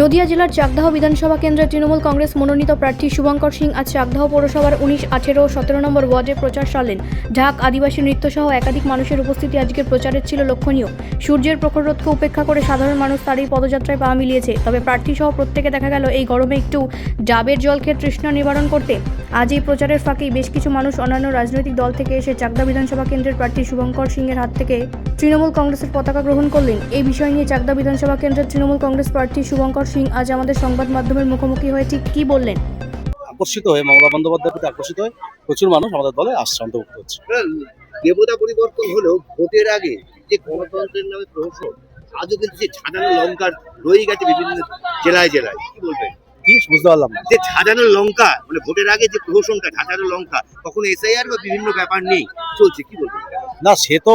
নদিয়া জেলার চাকদাহ বিধানসভা কেন্দ্রের তৃণমূল কংগ্রেস মনোনীত প্রার্থী শুভঙ্কর সিং আজ চাকদাহ পৌরসভার 19, 18 ও 17 নম্বর ওয়ার্ডে প্রচার সারলেন। ঢাক, আদিবাসী নৃত্য সহ একাধিক মানুষের উপস্থিতি আজকের প্রচারের ছিল লক্ষণীয়। সূর্যের প্রখর রোদকে উপেক্ষা করে সাধারণ মানুষ তার এই পদযাত্রায় পা মিলিয়েছে। তবে প্রার্থী সহ প্রত্যেকে দেখা গেল এই গরমে একটু ডাবের জল খেয়ে তৃষ্ণা নিবারণ করতে। আজ এই প্রচারের ফাঁকেই বেশ কিছু মানুষ অন্যান্য রাজনৈতিক দল থেকে এসে চাকদা বিধানসভা কেন্দ্রের প্রার্থী শুভঙ্কর সিং এর হাত থেকে তৃণমূল কংগ্রেসের পতাকা গ্রহণ করলেন। এই বিষয় নিয়ে চাকদা বিধানসভা কেন্দ্রের তৃণমূল কংগ্রেস প্রার্থী শুভঙ্কর সিং আজ আমাদের সংবাদ মাধ্যমের মুখোমুখি হয়ে ঠিক কি বললেন। আকর্ষিত হয়ে মমতা বন্দ্যোপাধ্যায়ের প্রতি আকর্ষিত হয়ে প্রচুর মানুষ আমাদের দলে আসছে, অন্তর্ভুক্ত হচ্ছে। দেবতা পরিবর্তন হলেও ভোটের আগে যে গণতন্ত্রের নামে প্রহসন আজও কিন্তু যে ছাড়ানো লঙ্কা রয়ে গেছে বিভিন্ন জেলায় জেলায়, কি বলবেন? কি বুঝতে পারলাম না। যে ছাড়ানো লঙ্কা মানে ভোটের আগে যে প্রহসনটা ছাড়ানো লঙ্কা, কখনো এসআইআর বা বিভিন্ন ব্যাপার নেই চলছে, কি বলবেন? না, সে তো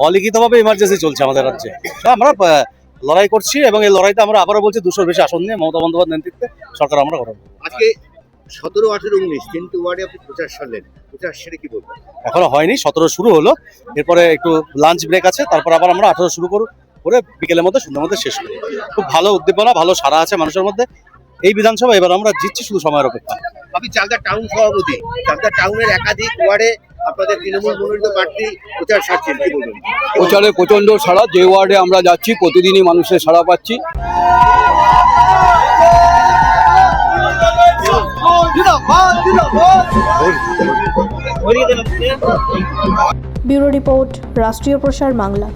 অলিখিতভাবে ইমার্জেন্সি চলছে আমাদের রাজ্যে। আমরা লড়াই করছি এবং এই লড়াইতে আমরা আবারও বলছি 200-র বেশি আসন নিয়ে মমতা বন্দ্যোপাধ্যায়ের নেতৃত্বে সরকার আমরা গঠন করব। আজকে 17, 18, 19 তিনটি ওয়ার্ডে আপনি প্রচার সারলেন, প্রচার সেরে কি বলবেন? এখনো হয়নি, 17 শুরু হলো, এরপরে একটু লাঞ্চ ব্রেক আছে, তারপর আবার আমরা 18 শুরু করে বিকেলের মধ্যে সন্ধ্যার মধ্যে শেষ করি। খুব ভালো উদ্দীপনা, ভালো সাড়া আছে মানুষের মধ্যে। এই বিধানসভা এবার আমরা জিতছি, শুধু সময়ের অপেক্ষা। আপনি চাকদা টাউন সভাপতি, চাকদা টাউনের একাধিক ওয়ার্ডে আপনাদের তৃণমূল মনোনীত প্রার্থী প্রচার সারছেন, কি বলবেন? প্রচারে প্রচন্ড সাড়া, যে ওয়ার্ডে আমরা যাচ্ছি প্রতিদিনই মানুষের সাড়া পাচ্ছি। ব্যুরো রিপোর্ট, রাষ্ট্রীয় প্রসার বাংলা।